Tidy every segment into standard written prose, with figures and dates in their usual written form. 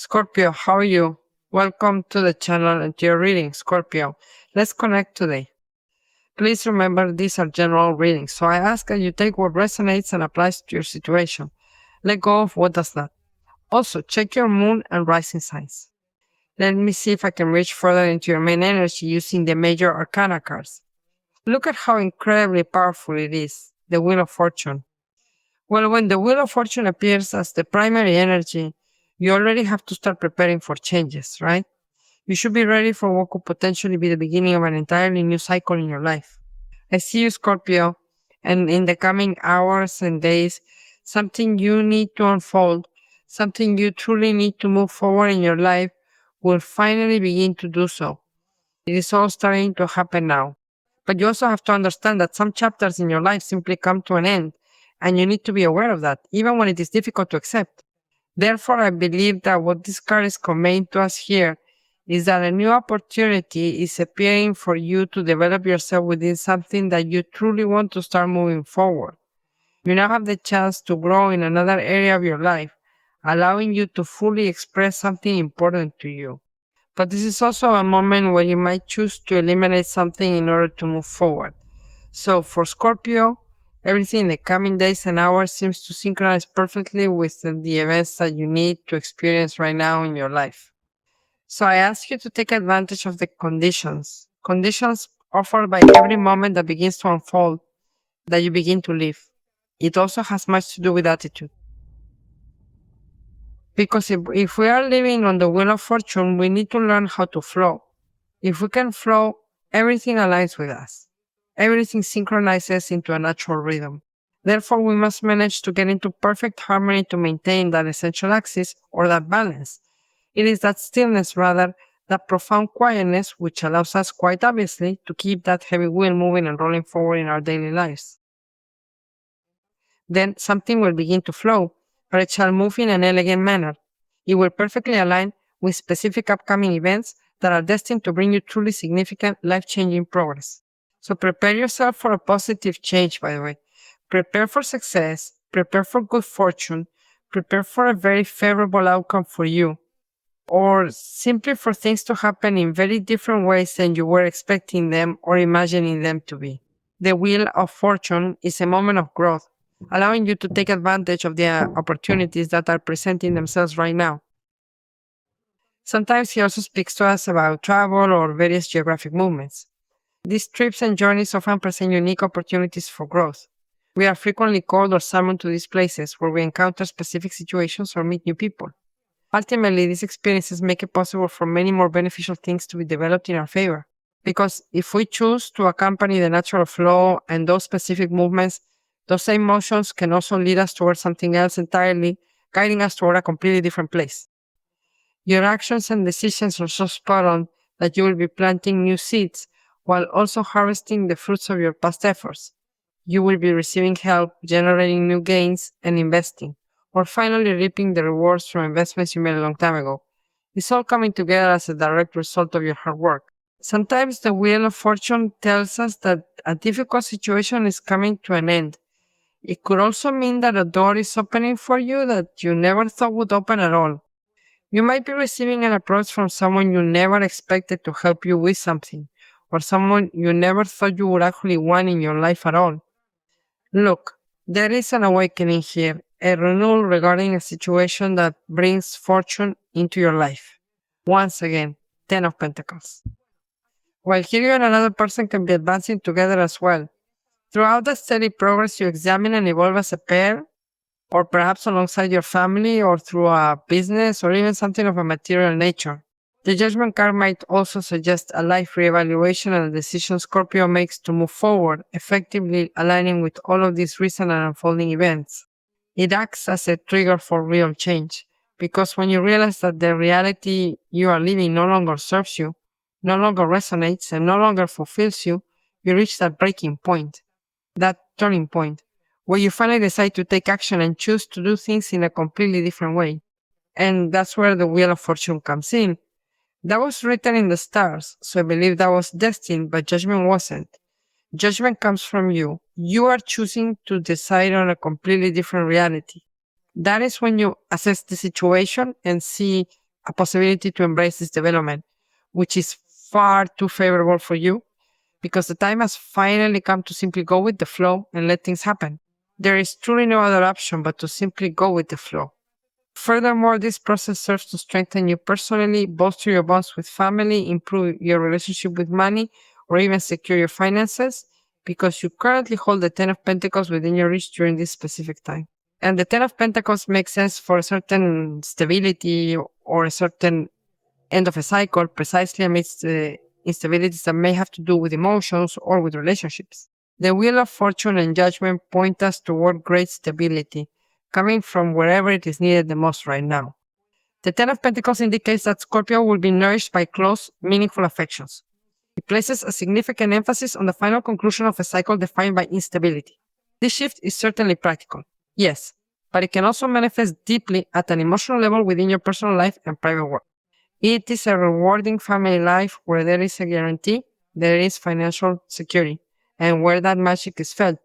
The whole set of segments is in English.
Scorpio, how are you? Welcome to the channel and to your reading, Scorpio. Let's connect today. Please remember these are general readings, so I ask that you take what resonates and applies to your situation. Let go of what does not. Also, check your moon and rising signs. Let me see if I can reach further into your main energy using the major arcana cards. Look at how incredibly powerful it is, the Wheel of Fortune. Well, when the Wheel of Fortune appears as the primary energy, you already have to start preparing for changes, right? You should be ready for what could potentially be the beginning of an entirely new cycle in your life. I see you, Scorpio, and in the coming hours and days, something you need to unfold, something you truly need to move forward in your life will finally begin to do so. It is all starting to happen now. But you also have to understand that some chapters in your life simply come to an end, and you need to be aware of that, even when it is difficult to accept. Therefore, I believe that what this card is conveying to us here is that a new opportunity is appearing for you to develop yourself within something that you truly want to start moving forward. You now have the chance to grow in another area of your life, allowing you to fully express something important to you. But this is also a moment where you might choose to eliminate something in order to move forward. So for Scorpio, everything in the coming days and hours seems to synchronize perfectly with the events that you need to experience right now in your life. So I ask you to take advantage of the conditions offered by every moment that begins to unfold, that you begin to live. It also has much to do with attitude. Because if we are living on the Wheel of Fortune, we need to learn how to flow. If we can flow, everything aligns with us. Everything synchronizes into a natural rhythm. Therefore, we must manage to get into perfect harmony to maintain that essential axis or that balance. It is that stillness, rather, that profound quietness, which allows us quite obviously to keep that heavy wheel moving and rolling forward in our daily lives. Then something will begin to flow, but it shall move in an elegant manner. It will perfectly align with specific upcoming events that are destined to bring you truly significant, life-changing progress. So prepare yourself for a positive change, by the way. Prepare for success, prepare for good fortune, prepare for a very favorable outcome for you, or simply for things to happen in very different ways than you were expecting them or imagining them to be. The Wheel of Fortune is a moment of growth, allowing you to take advantage of the opportunities that are presenting themselves right now. Sometimes he also speaks to us about travel or various geographic movements. These trips and journeys often present unique opportunities for growth. We are frequently called or summoned to these places where we encounter specific situations or meet new people. Ultimately, these experiences make it possible for many more beneficial things to be developed in our favor. Because if we choose to accompany the natural flow and those specific movements, those same motions can also lead us towards something else entirely, guiding us toward a completely different place. Your actions and decisions are so spot on that you will be planting new seeds while also harvesting the fruits of your past efforts. You will be receiving help, generating new gains, and investing, or finally reaping the rewards from investments you made a long time ago. It's all coming together as a direct result of your hard work. Sometimes the Wheel of Fortune tells us that a difficult situation is coming to an end. It could also mean that a door is opening for you that you never thought would open at all. You might be receiving an approach from someone you never expected to help you with something, or someone you never thought you would actually want in your life at all. Look, there is an awakening here, a renewal regarding a situation that brings fortune into your life. Once again, 10 of Pentacles. While here you and another person can be advancing together as well. Throughout the steady progress, you examine and evolve as a pair, or perhaps alongside your family, or through a business, or even something of a material nature. The Judgment card might also suggest a life reevaluation and a decision Scorpio makes to move forward, effectively aligning with all of these recent and unfolding events. It acts as a trigger for real change, because when you realize that the reality you are living no longer serves you, no longer resonates, and no longer fulfills you, you reach that breaking point, that turning point, where you finally decide to take action and choose to do things in a completely different way. And that's where the Wheel of Fortune comes in. That was written in the stars, so I believe that was destined, but judgment wasn't. Judgment comes from you. You are choosing to decide on a completely different reality. That is when you assess the situation and see a possibility to embrace this development, which is far too favorable for you because the time has finally come to simply go with the flow and let things happen. There is truly no other option but to simply go with the flow. Furthermore, this process serves to strengthen you personally, bolster your bonds with family, improve your relationship with money, or even secure your finances because you currently hold the Ten of Pentacles within your reach during this specific time. And the Ten of Pentacles makes sense for a certain stability or a certain end of a cycle, precisely amidst the instabilities that may have to do with emotions or with relationships. The Wheel of Fortune and Judgment point us toward great stability, coming from wherever it is needed the most right now. The Ten of Pentacles indicates that Scorpio will be nourished by close, meaningful affections. It places a significant emphasis on the final conclusion of a cycle defined by instability. This shift is certainly practical, yes, but it can also manifest deeply at an emotional level within your personal life and private work. It is a rewarding family life where there is a guarantee, there is financial security, and where that magic is felt.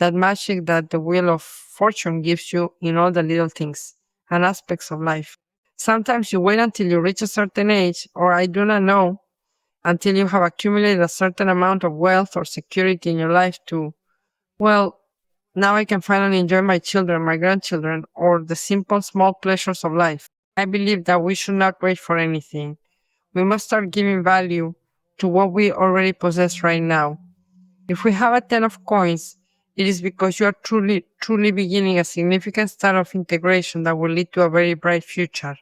That magic that the Wheel of Fortune gives you in all the little things and aspects of life. Sometimes you wait until you reach a certain age, or I do not know, until you have accumulated a certain amount of wealth or security in your life to, well, now I can finally enjoy my children, my grandchildren, or the simple small pleasures of life. I believe that we should not wait for anything. We must start giving value to what we already possess right now. If we have a 10 of coins, it is because you are truly beginning a significant start of integration that will lead to a very bright future.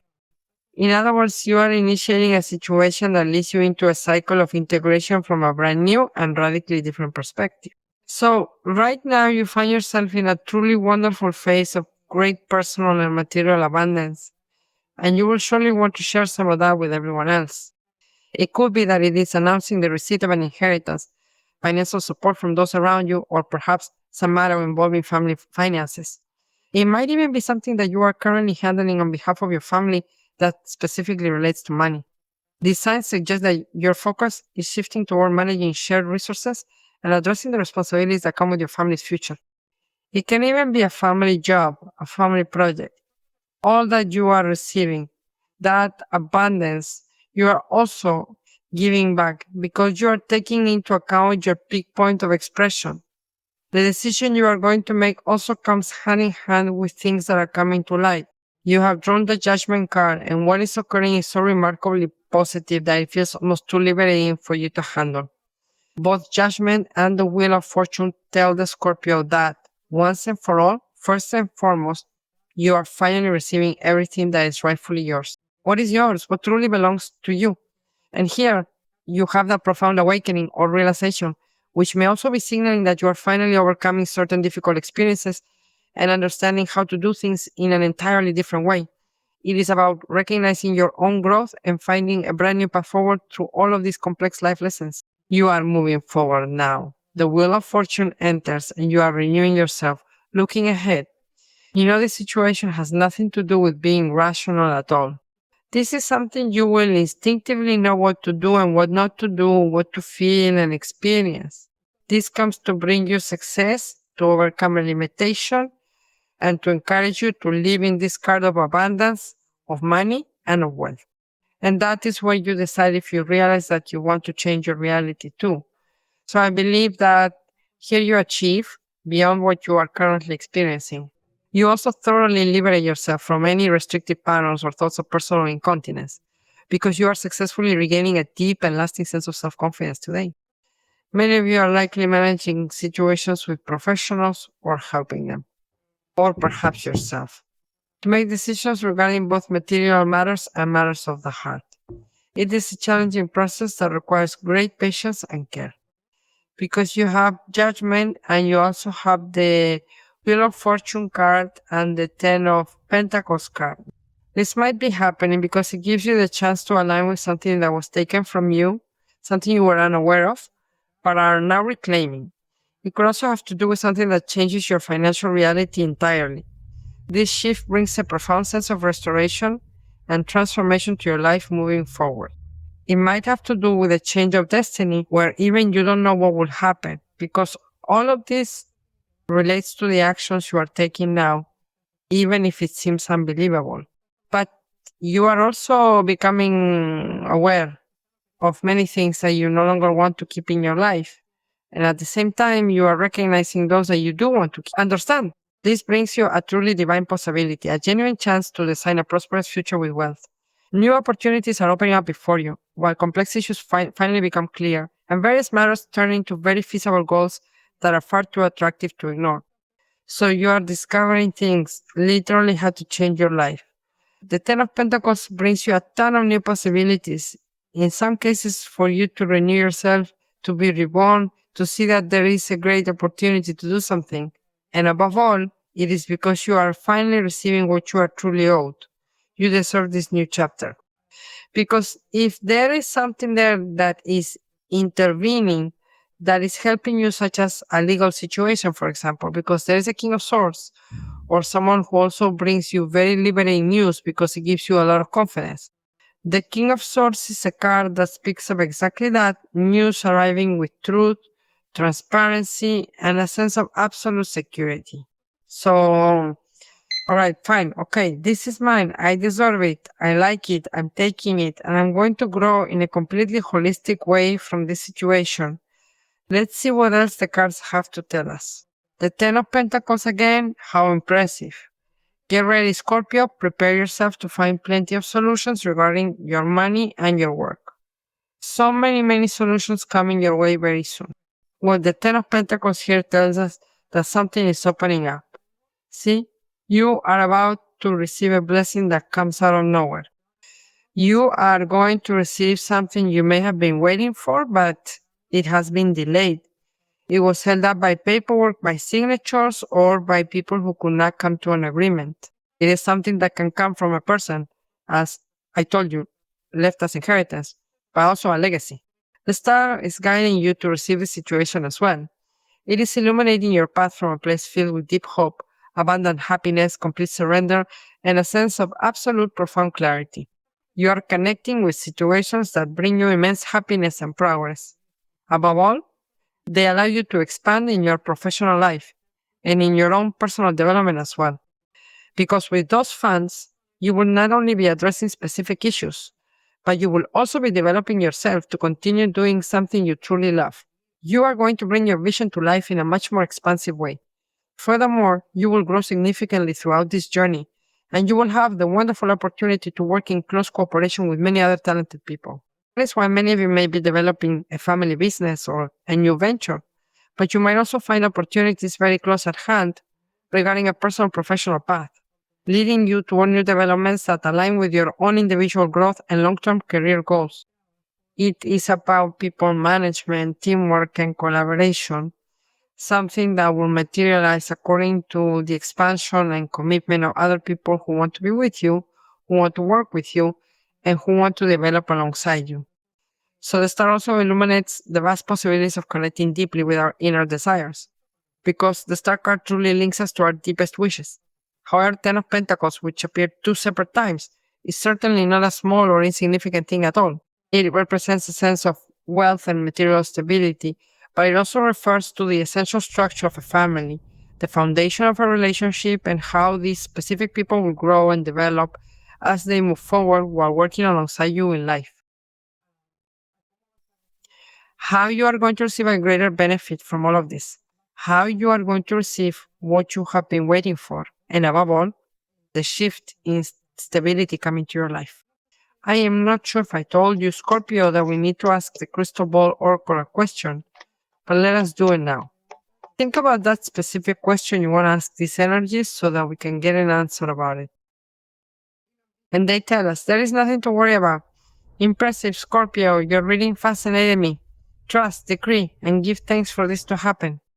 In other words, you are initiating a situation that leads you into a cycle of integration from a brand new and radically different perspective. So, right now you find yourself in a truly wonderful phase of great personal and material abundance, and you will surely want to share some of that with everyone else. It could be that it is announcing the receipt of an inheritance, financial support from those around you, or perhaps some matter involving family finances. It might even be something that you are currently handling on behalf of your family that specifically relates to money. These signs suggest that your focus is shifting toward managing shared resources and addressing the responsibilities that come with your family's future. It can even be a family job, a family project. All that you are receiving, that abundance, you are also giving back because you are taking into account your peak point of expression. The decision you are going to make also comes hand in hand with things that are coming to light. You have drawn the Judgment card, and what is occurring is so remarkably positive that it feels almost too liberating for you to handle. Both Judgment and the Wheel of Fortune tell the Scorpio that, once and for all, first and foremost, you are finally receiving everything that is rightfully yours. What is yours? What truly belongs to you? And here, you have that profound awakening or realization, which may also be signaling that you are finally overcoming certain difficult experiences and understanding how to do things in an entirely different way. It is about recognizing your own growth and finding a brand new path forward through all of these complex life lessons. You are moving forward now. The Wheel of Fortune enters and you are renewing yourself, looking ahead. You know this situation has nothing to do with being rational at all. This is something you will instinctively know what to do and what not to do, what to feel and experience. This comes to bring you success, to overcome a limitation, and to encourage you to live in this card of abundance, of money, and of wealth. And that is where you decide if you realize that you want to change your reality too. So I believe that here you achieve beyond what you are currently experiencing. You also thoroughly liberate yourself from any restrictive patterns or thoughts of personal incontinence because you are successfully regaining a deep and lasting sense of self-confidence today. Many of you are likely managing situations with professionals or helping them, or perhaps yourself, to make decisions regarding both material matters and matters of the heart. It is a challenging process that requires great patience and care because you have Judgment and you also have the Wheel of Fortune card and the Ten of Pentacles card. This might be happening because it gives you the chance to align with something that was taken from you, something you were unaware of, but are now reclaiming. It could also have to do with something that changes your financial reality entirely. This shift brings a profound sense of restoration and transformation to your life moving forward. It might have to do with a change of destiny where even you don't know what will happen because all of this relates to the actions you are taking now, even if it seems unbelievable. But You are also becoming aware of many things that you no longer want to keep in your life. And at the same time, you are recognizing those that you do want to understand. This brings you a truly divine possibility, a genuine chance to design a prosperous future with wealth. New opportunities are opening up before you, while complex issues finally become clear, and various matters turn into very feasible goals that are far too attractive to ignore. So you are discovering things literally how to change your life. The Ten of Pentacles brings you a ton of new possibilities. In some cases, for you to renew yourself, to be reborn, to see that there is a great opportunity to do something. And above all, it is because you are finally receiving what you are truly owed. You deserve this new chapter. Because if there is something there that is intervening, that is helping you, such as a legal situation, for example, because there is a King of Swords, or someone who also brings you very liberating news because it gives you a lot of confidence. The King of Swords is a card that speaks of exactly that, news arriving with truth, transparency, and a sense of absolute security. So, all right, fine. Okay, this is mine. I deserve it. I like it. I'm taking it. And I'm going to grow in a completely holistic way from this situation. Let's see what else the cards have to tell us. The Ten of Pentacles again. How impressive. Get ready, Scorpio. Prepare yourself to find plenty of solutions regarding your money and your work. So many solutions coming your way very soon. Well, the Ten of Pentacles here tells us that something is opening up. See, you are about to receive a blessing that comes out of nowhere. You are going to receive something you may have been waiting for, but it has been delayed. It was held up by paperwork, by signatures, or by people who could not come to an agreement. It is something that can come from a person, as I told you, left as inheritance, but also a legacy. The star is guiding you to receive the situation as well. It is illuminating your path from a place filled with deep hope, abundant happiness, complete surrender, and a sense of absolute profound clarity. You are connecting with situations that bring you immense happiness and progress. Above all, they allow you to expand in your professional life and in your own personal development as well. Because with those funds, you will not only be addressing specific issues, but you will also be developing yourself to continue doing something you truly love. You are going to bring your vision to life in a much more expansive way. Furthermore, you will grow significantly throughout this journey, and you will have the wonderful opportunity to work in close cooperation with many other talented people. That is why many of you may be developing a family business or a new venture, but you might also find opportunities very close at hand regarding a personal professional path, leading you toward new developments that align with your own individual growth and long-term career goals. It is about people management, teamwork, and collaboration, something that will materialize according to the expansion and commitment of other people who want to be with you, who want to work with you, and who want to develop alongside you. So the star also illuminates the vast possibilities of connecting deeply with our inner desires, because the star card truly links us to our deepest wishes. However, Ten of Pentacles, which appeared two separate times, is certainly not a small or insignificant thing at all. It represents a sense of wealth and material stability, but it also refers to the essential structure of a family, the foundation of a relationship, and how these specific people will grow and develop as they move forward while working alongside you in life. How you are going to receive a greater benefit from all of this, how you are going to receive what you have been waiting for, and above all, the shift in stability coming to your life. I am not sure if I told you, Scorpio, that we need to ask the crystal ball oracle a question, but let us do it now. Think about that specific question you want to ask these energies so that we can get an answer about it. And they tell us, there is nothing to worry about. Impressive, Scorpio, your reading fascinated me. Trust, decree, and give thanks for this to happen.